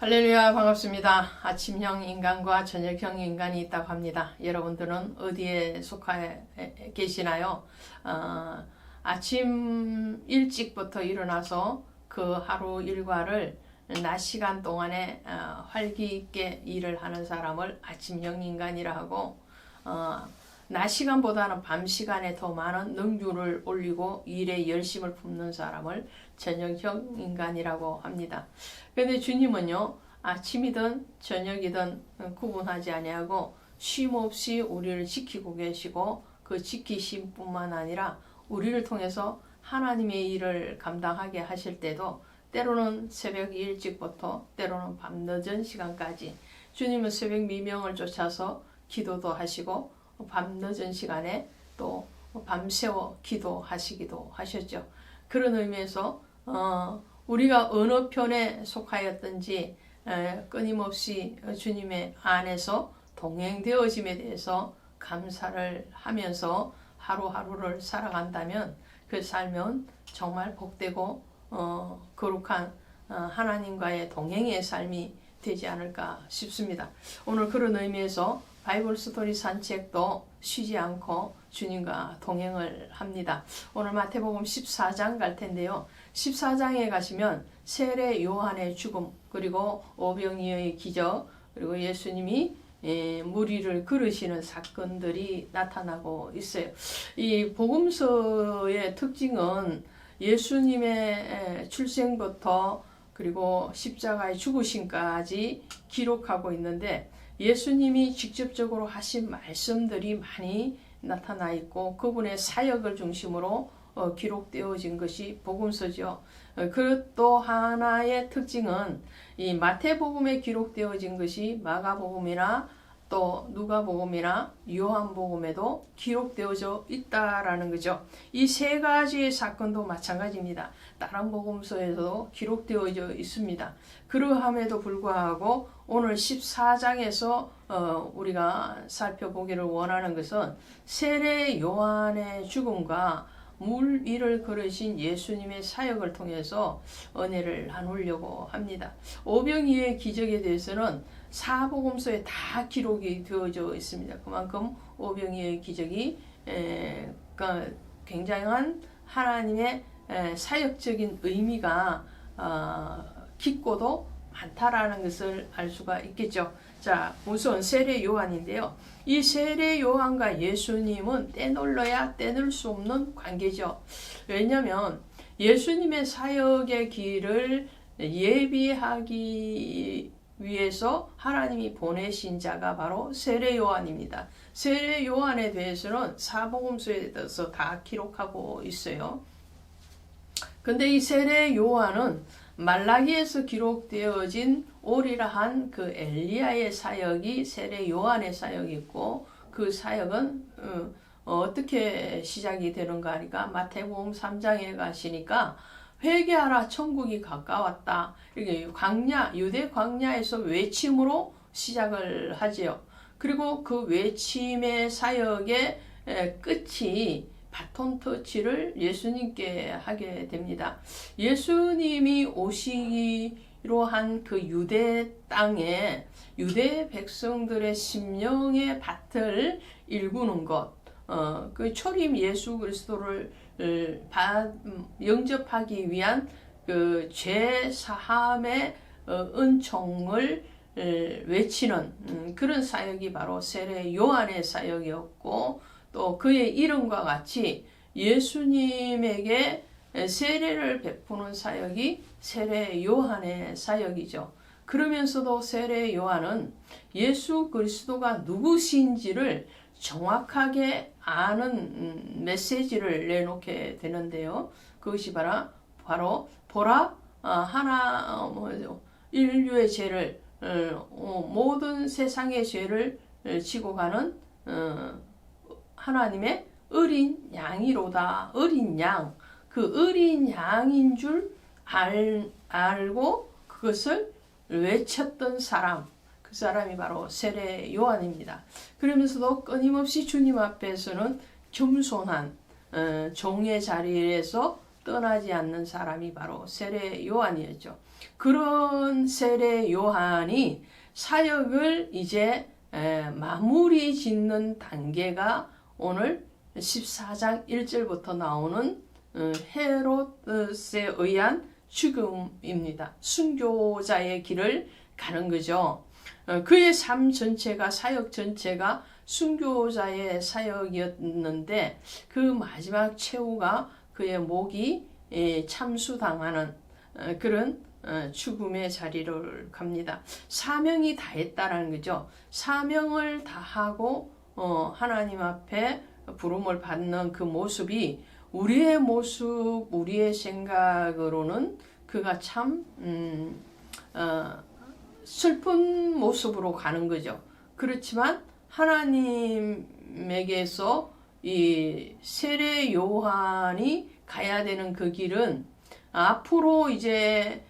할렐루야, 반갑습니다. 아침형 인간과 저녁형 인간이 있다고 합니다. 여러분들은 어디에 속해 계시나요? 아침 일찍부터 일어나서 그 하루 일과를 낮 시간 동안에 활기 있게 일을 하는 사람을 아침형 인간이라 하고, 낮 시간보다는 밤 시간에 더 많은 능률을 올리고 일에 열심을 품는 사람을 저녁형 인간이라고 합니다. 그런데 주님은요, 아침이든 저녁이든 구분하지 아니하고 쉼 없이 우리를 지키고 계시고, 그 지키심뿐만 아니라 우리를 통해서 하나님의 일을 감당하게 하실 때도 때로는 새벽 일찍부터 때로는 밤늦은 시간까지 주님은 새벽 미명을 쫓아서 기도도 하시고 밤늦은 시간에 또 밤새워 기도하시기도 하셨죠. 그런 의미에서 우리가 어느 편에 속하였든지 끊임없이 주님의 안에서 동행되어짐에 대해서 감사를 하면서 하루하루를 살아간다면 그 삶은 정말 복되고 거룩한 하나님과의 동행의 삶이 되지 않을까 싶습니다. 오늘 그런 의미에서 바이블 스토리 산책도 쉬지 않고 주님과 동행을 합니다. 오늘 마태복음 14장 갈 텐데요. 14장에 가시면 세례 요한의 죽음, 그리고 오병이어의 기적, 그리고 예수님이 무리를 그르시는 사건들이 나타나고 있어요. 이 복음서의 특징은 예수님의 출생부터 그리고 십자가의 죽으심까지 기록하고 있는데, 예수님이 직접적으로 하신 말씀들이 많이 나타나 있고 그분의 사역을 중심으로 기록되어진 것이 복음서죠. 그 또 하나의 특징은 이 마태복음에 기록되어진 것이 마가복음이나 또 누가복음이나 요한복음에도 기록되어져 있다라는 거죠. 이 세 가지의 사건도 마찬가지입니다. 다른 복음서에서도 기록되어져 있습니다. 그러함에도 불구하고 오늘 14장에서 우리가 살펴보기를 원하는 것은 세례 요한의 죽음과 물 위를 걸으신 예수님의 사역을 통해서 은혜를 나누려고 합니다. 오병이어의 기적에 대해서는 사복음서에 다 기록이 되어져 있습니다. 그만큼 오병이어의 기적이 굉장한 하나님의 사역적인 의미가 깊고도 많다라는 것을 알 수가 있겠죠. 자, 우선 세례 요한인데요. 이 세례 요한과 예수님은 떼놀러야 떼놓을 수 없는 관계죠. 왜냐하면 예수님의 사역의 길을 예비하기 위해서 하나님이 보내신 자가 바로 세례 요한입니다. 세례 요한에 대해서는 사복음서에서 다 기록하고 있어요. 근데 이 세례 요한은 말라기에서 기록되어진 오리라 한 그 엘리야의 사역이 세례 요한의 사역이고, 그 사역은 어떻게 시작이 되는가 하니까 마태복음 3장에 가시니까 회개하라 천국이 가까웠다. 이렇게 광야, 유대 광야에서 외침으로 시작을 하지요. 그리고 그 외침의 사역의 끝이 바톤 터치를 예수님께 하게 됩니다. 예수님이 오시기로 한 그 유대 땅에 유대 백성들의 심령의 밭을 일구는 것, 그 초림 예수 그리스도를 영접하기 위한 그 죄 사함의 은총을 외치는 그런 사역이 바로 세례 요한의 사역이었고, 또 그의 이름과 같이 예수님에게 세례를 베푸는 사역이 세례 요한의 사역이죠. 그러면서도 세례 요한은 예수 그리스도가 누구신지를 정확하게 아는 메시지를 내놓게 되는데요. 그것이 바로 보라, 인류의 죄를, 모든 세상의 죄를 지고 가는 하나님의 어린 양이로다. 어린 양. 그 어린 양인 줄 알고 그것을 외쳤던 사람. 그 사람이 바로 세례 요한입니다. 그러면서도 끊임없이 주님 앞에서는 겸손한 종의 자리에서 떠나지 않는 사람이 바로 세례 요한이었죠. 그런 세례 요한이 사역을 이제 마무리 짓는 단계가 오늘 14장 1절부터 나오는 헤롯에 의한 죽음입니다. 순교자의 길을 가는 거죠. 그의 삶 전체가, 사역 전체가 순교자의 사역이었는데 그 마지막 최후가 그의 목이 참수당하는 그런 죽음의 자리를 갑니다. 사명이 다했다라는 거죠. 사명을 다하고 하나님 앞에 부름을 받는 그 모습이 우리의 모습, 우리의 생각으로는 그가 참 슬픈 모습으로 가는 거죠. 그렇지만 하나님에게서 이 세례 요한이 가야 되는 그 길은 앞으로 이제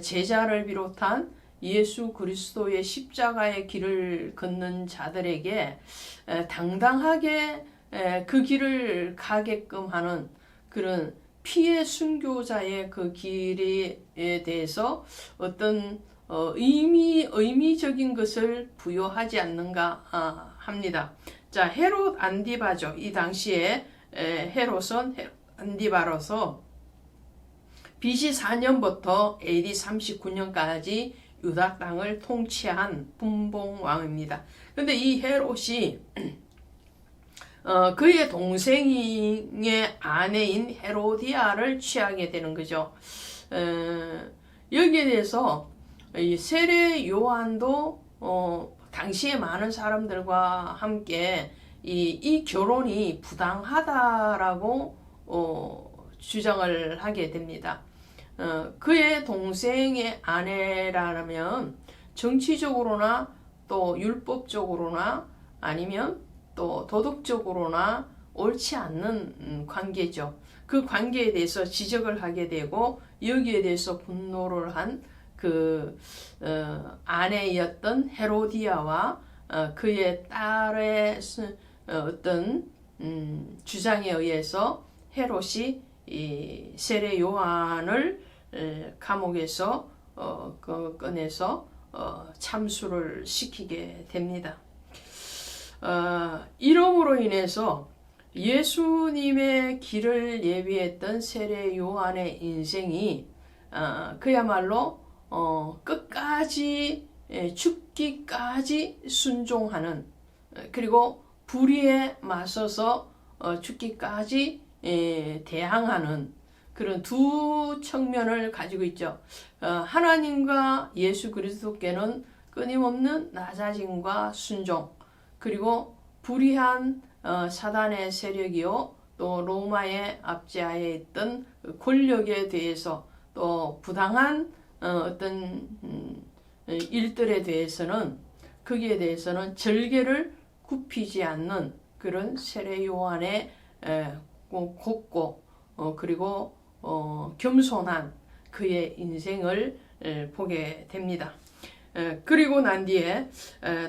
제자를 비롯한 예수 그리스도의 십자가의 길을 걷는 자들에게 당당하게 그 길을 가게끔 하는 그런 피의 순교자의 그 길에 대해서 어떤 의미적인 것을 부여하지 않는가 합니다. 자, 헤롯 안디바죠. 이 당시에 헤롯은 안디바로서 BC 4년부터 AD 39년까지 유다 땅을 통치한 분봉왕입니다. 근데 이 헤롯이 그의 동생의 아내인 헤로디아를 취하게 되는 거죠. 여기에 대해서 이 세례 요한도 당시에 많은 사람들과 함께 이 결혼이 부당하다라고 주장을 하게 됩니다. 그의 동생의 아내라면 정치적으로나 또 율법적으로나 아니면 또 도덕적으로나 옳지 않는 관계죠. 그 관계에 대해서 지적을 하게 되고 여기에 대해서 분노를 한 그 아내였던 헤로디아와 그의 딸의 어떤 주장에 의해서 헤롯이 이 세례 요한을 감옥에서 꺼내서 참수를 시키게 됩니다. 이러므로 인해서 예수님의 길을 예비했던 세례 요한의 인생이 그야말로 끝까지 죽기까지 순종하는 그리고 불의에 맞서서 죽기까지 대항하는 그런 두 측면을 가지고 있죠. 하나님과 예수 그리스도께는 끊임없는 낮아짐과 순종 그리고 불의한 사단의 세력이요 또 로마의 압제하에 있던 권력에 대해서 또 부당한 어떤 일들에 대해서는 거기에 대해서는 절개를 굽히지 않는 그런 세례 요한의 곱고 그리고 겸손한 그의 인생을 보게 됩니다. 그리고 난 뒤에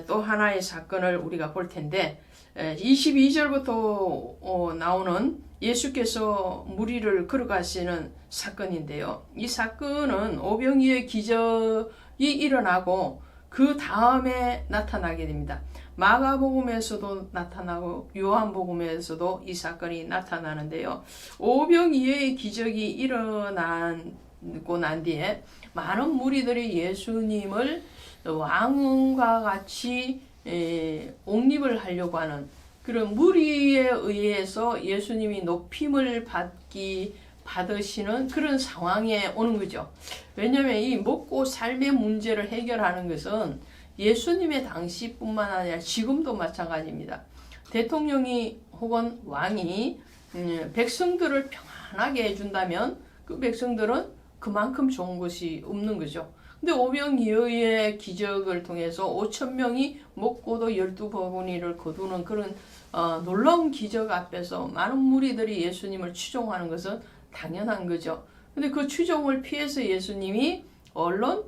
또 하나의 사건을 우리가 볼 텐데 22절부터 나오는 예수께서 무리를 걸어가시는 사건인데요. 이 사건은 오병이의 기적이 일어나고 그 다음에 나타나게 됩니다. 마가복음에서도 나타나고 요한복음에서도 이 사건이 나타나는데요. 오병이의 기적이 일어나고 난 뒤에 많은 무리들이 예수님을 왕과 같이 옹립을 하려고 하는 그런 무리에 의해서 예수님이 높임을 받으시는 그런 상황에 오는 거죠. 왜냐하면 이 먹고 삶의 문제를 해결하는 것은 예수님의 당시뿐만 아니라 지금도 마찬가지입니다. 대통령이 혹은 왕이 백성들을 평안하게 해준다면 그 백성들은 그만큼 좋은 것이 없는 거죠. 근데 오병이어의 기적을 통해서 5,000명이 먹고도 12바구니를 거두는 그런 놀라운 기적 앞에서 많은 무리들이 예수님을 추종하는 것은 당연한 거죠. 근데 그 추종을 피해서 예수님이 얼른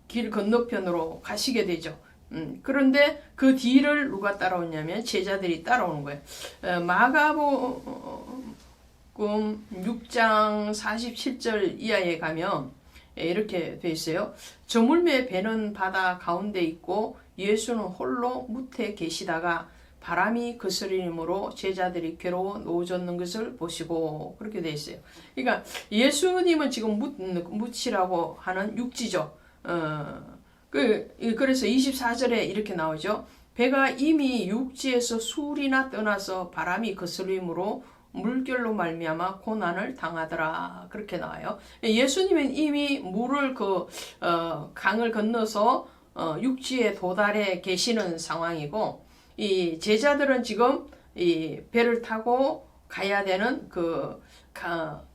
길 건너편으로 가시게 되죠. 그런데 그 뒤를 누가 따라오냐면 제자들이 따라오는 거예요. 마가복음에 마태복음 6장 47절 이하에 가면 이렇게 돼 있어요. 저물매 배는 바다 가운데 있고 예수는 홀로 무태 계시다가 바람이 거스림으로 제자들이 괴로워 놓아졌는 것을 보시고, 그렇게 돼 있어요. 그러니까 예수님은 지금 묻히라고 하는 육지죠. 그래서 24절에 이렇게 나오죠. 배가 이미 육지에서 수리나 떠나서 바람이 거스림으로 물결로 말미암아 고난을 당하더라, 그렇게 나와요. 예수님은 이미 물을 강을 건너서 육지에 도달해 계시는 상황이고, 이 제자들은 지금 이 배를 타고 가야 되는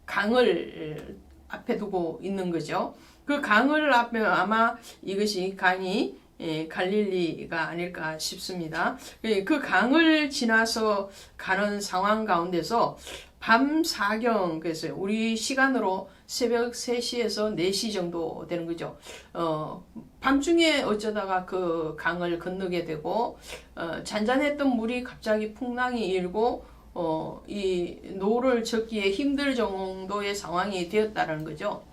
강을 앞에 두고 있는 거죠. 그 강을 앞에 아마 이것이 강이 갈릴리가 아닐까 싶습니다. 그 강을 지나서 가는 상황 가운데서 밤 사경, 그래서 우리 시간으로 새벽 3시에서 4시 정도 되는 거죠. 밤중에 어쩌다가 그 강을 건너게 되고, 잔잔했던 물이 갑자기 풍랑이 일고, 이 노를 젓기에 힘들 정도의 상황이 되었다는 거죠.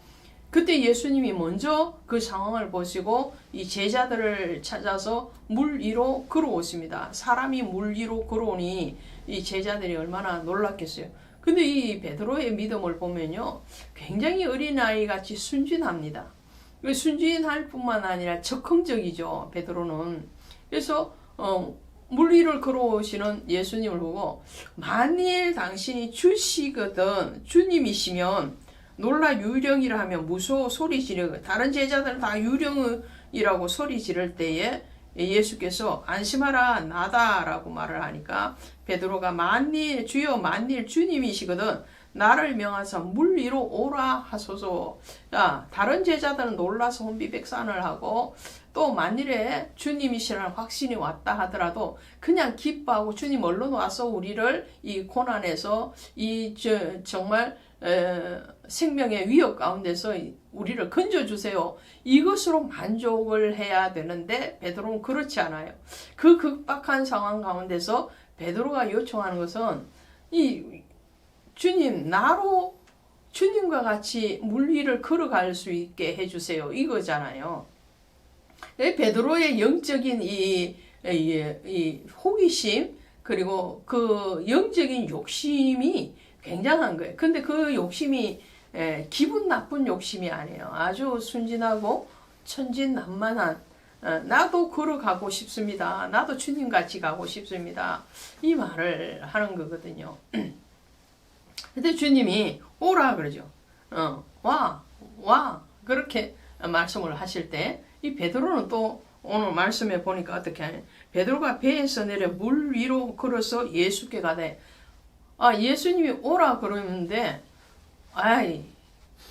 그때 예수님이 먼저 그 상황을 보시고 이 제자들을 찾아서 물 위로 걸어오십니다. 사람이 물 위로 걸어오니 이 제자들이 얼마나 놀랐겠어요. 근데 이 베드로의 믿음을 보면요, 굉장히 어린아이 같이 순진합니다. 순진할 뿐만 아니라 적극적이죠, 베드로는. 그래서 물 위를 걸어오시는 예수님을 보고, 만일 당신이 주시거든, 주님이시면 놀라 유령이라 하면 무서워 소리 지르고, 다른 제자들은 다 유령이라고 소리 지를 때에 예수께서 안심하라 나다라고 말을 하니까 베드로가 만일 주여 만일 주님이시거든 나를 명하사 물 위로 오라 하소서. 야, 다른 제자들은 놀라서 혼비백산을 하고, 또 만일에 주님이시라는 확신이 왔다 하더라도 그냥 기뻐하고, 주님 얼른 와서 우리를 이 고난에서 정말 생명의 위협 가운데서 우리를 건져주세요, 이것으로 만족을 해야 되는데 베드로는 그렇지 않아요. 그 극박한 상황 가운데서 베드로가 요청하는 것은 이 주님, 나로 주님과 같이 물 위를 걸어갈 수 있게 해주세요, 이거잖아요. 베드로의 영적인 이 호기심, 그리고 그 영적인 욕심이 굉장한 거예요. 근데 그 욕심이 기분 나쁜 욕심이 아니에요. 아주 순진하고 천진난만한, 나도 걸어가고 싶습니다, 나도 주님같이 가고 싶습니다, 이 말을 하는 거거든요. 근데 주님이 오라 그러죠. 와 그렇게 말씀을 하실 때 이 베드로는 또 오늘 말씀에 보니까 어떻게 하냐, 베드로가 배에서 내려 물 위로 걸어서 예수께 가되, 예수님이 오라 그러는데,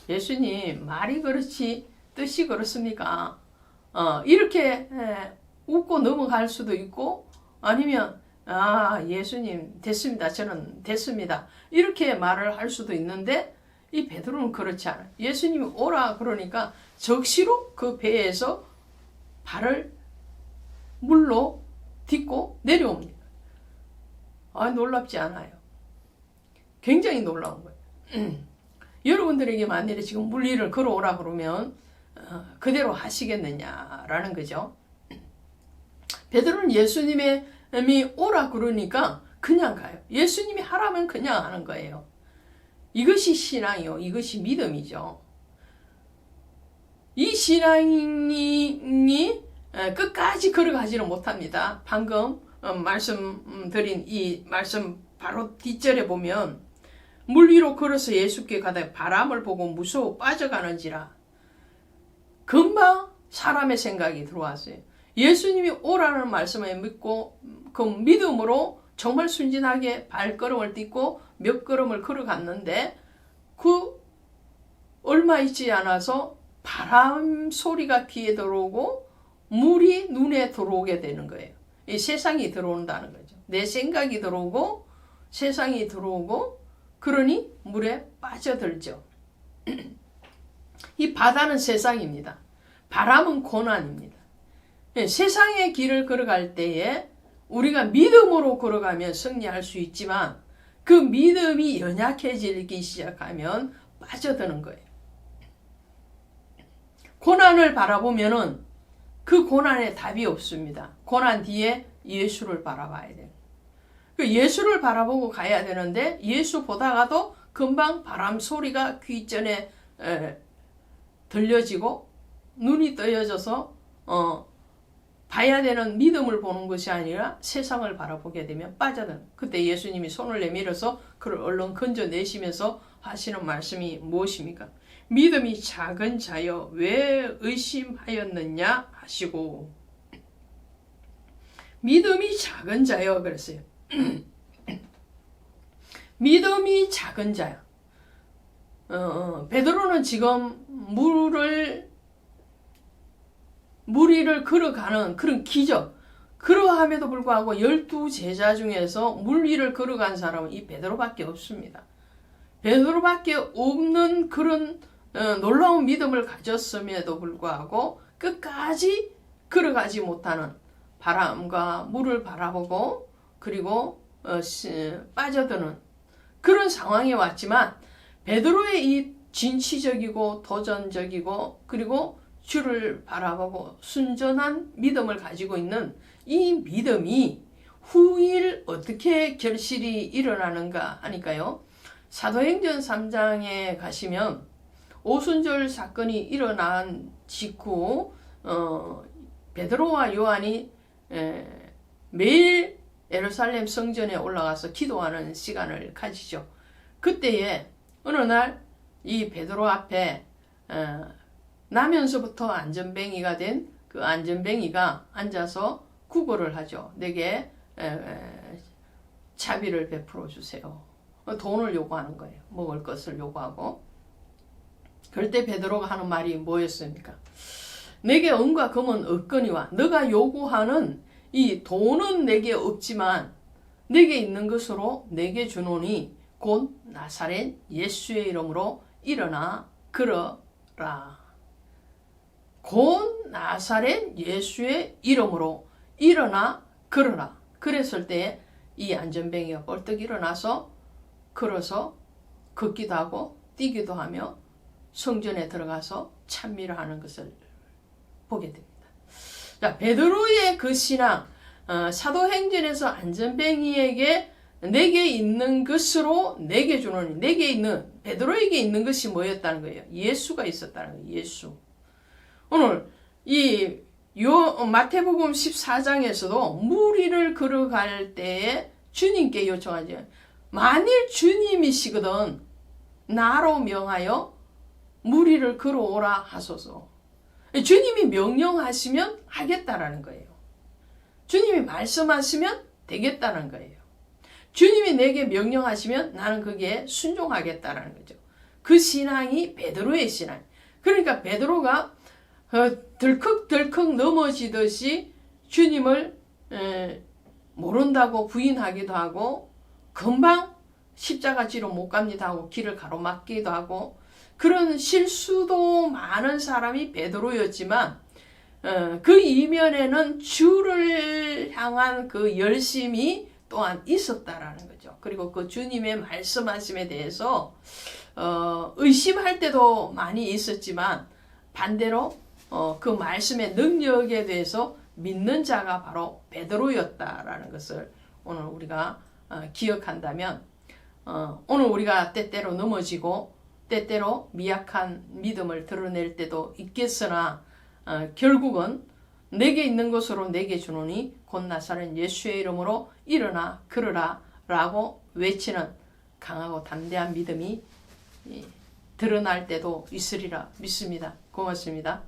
예수님 말이 그렇지 뜻이 그렇습니까? 이렇게 웃고 넘어갈 수도 있고, 아니면 예수님 됐습니다, 저는 됐습니다, 이렇게 말을 할 수도 있는데, 이 베드로는 그렇지 않아요. 예수님이 오라 그러니까 적시로 그 배에서 발을 물로 딛고 내려옵니다. 놀랍지 않아요? 굉장히 놀라운 거예요. 여러분들에게 만일에 지금 물 위를 걸어오라 그러면 그대로 하시겠느냐라는 거죠. 베드로는 예수님이 오라 그러니까 그냥 가요. 예수님이 하라면 그냥 하는 거예요. 이것이 신앙이요, 이것이 믿음이죠. 이 신앙이 끝까지 걸어가지는 못합니다. 방금 말씀드린 이 말씀 바로 뒷절에 보면, 물 위로 걸어서 예수께 가다 바람을 보고 무서워 빠져가는지라. 금방 사람의 생각이 들어왔어요. 예수님이 오라는 말씀을 믿고 그 믿음으로 정말 순진하게 발걸음을 딛고 몇 걸음을 걸어갔는데, 그 얼마 있지 않아서 바람 소리가 귀에 들어오고 물이 눈에 들어오게 되는 거예요. 이 세상이 들어온다는 거죠. 내 생각이 들어오고 세상이 들어오고, 그러니 물에 빠져들죠. 이 바다는 세상입니다. 바람은 고난입니다. 세상의 길을 걸어갈 때에 우리가 믿음으로 걸어가면 승리할 수 있지만, 그 믿음이 연약해지기 시작하면 빠져드는 거예요. 고난을 바라보면은 그 고난에 답이 없습니다. 고난 뒤에 예수를 바라봐야 돼요. 예수를 바라보고 가야 되는데 예수 보다가도 금방 바람 소리가 귓전에 들려지고 눈이 떠여져서 봐야 되는 믿음을 보는 것이 아니라 세상을 바라보게 되면 빠져드는. 그때 예수님이 손을 내밀어서 그를 얼른 건져내시면서 하시는 말씀이 무엇입니까? 믿음이 작은 자여 왜 의심하였느냐 하시고, 믿음이 작은 자여 그랬어요. 믿음이 작은 자야. 베드로는 지금 물 위를 걸어가는 그런 기적, 그러함에도 불구하고 12제자 중에서 물 위를 걸어간 사람은 이 베드로밖에 없습니다. 베드로밖에 없는 그런 놀라운 믿음을 가졌음에도 불구하고 끝까지 걸어가지 못하는, 바람과 물을 바라보고 그리고 빠져드는 그런 상황에 왔지만, 베드로의 이 진취적이고 도전적이고 그리고 주를 바라보고 순전한 믿음을 가지고 있는 이 믿음이 후일 어떻게 결실이 일어나는가 하니까요. 사도행전 3장에 가시면 오순절 사건이 일어난 직후 베드로와 요한이 매일 예루살렘 성전에 올라가서 기도하는 시간을 가지죠. 그때에 어느 날 이 베드로 앞에 나면서부터 안전뱅이가 된 그 안전뱅이가 앉아서 구걸을 하죠. 내게 자비를 베풀어 주세요. 돈을 요구하는 거예요. 먹을 것을 요구하고. 그럴 때 베드로가 하는 말이 뭐였습니까? 내게 은과 금은 없거니와 너가 요구하는 이 돈은 내게 없지만 내게 있는 것으로 내게 주노니 곧 나사렛 예수의 이름으로 일어나 걸어라. 곧 나사렛 예수의 이름으로 일어나 걸어라. 그랬을 때 이 안전뱅이가 벌떡 일어나서 걸어서 걷기도 하고 뛰기도 하며 성전에 들어가서 찬미를 하는 것을 보게 됩니다. 자, 베드로의 그 신앙, 사도행전에서 안전뱅이에게 내게 있는 것으로 내게 주노니, 내게 있는, 베드로에게 있는 것이 뭐였다는 거예요? 예수가 있었다는 거예요. 예수. 오늘 이 마태복음 14장에서도 물 위를 걸어갈 때에 주님께 요청하죠. 만일 주님이시거든 나로 명하여 물 위를 걸어오라 하소서. 주님이 명령하시면 하겠다라는 거예요. 주님이 말씀하시면 되겠다는 거예요. 주님이 내게 명령하시면 나는 거기에 순종하겠다라는 거죠. 그 신앙이 베드로의 신앙. 그러니까 베드로가 덜컥덜컥 넘어지듯이 주님을 모른다고 부인하기도 하고 금방 십자가지로 못 갑니다 하고 길을 가로막기도 하고 그런 실수도 많은 사람이 베드로였지만 그 이면에는 주를 향한 그 열심이 또한 있었다라는 거죠. 그리고 그 주님의 말씀하심에 대해서 의심할 때도 많이 있었지만 반대로 그 말씀의 능력에 대해서 믿는 자가 바로 베드로였다라는 것을 오늘 우리가 기억한다면 오늘 우리가 때때로 넘어지고 때때로 미약한 믿음을 드러낼 때도 있겠으나 결국은 내게 있는 것으로 내게 주노니 곧 나사렛 예수의 이름으로 일어나 걸으라 라고 외치는 강하고 담대한 믿음이 드러날 때도 있으리라 믿습니다. 고맙습니다.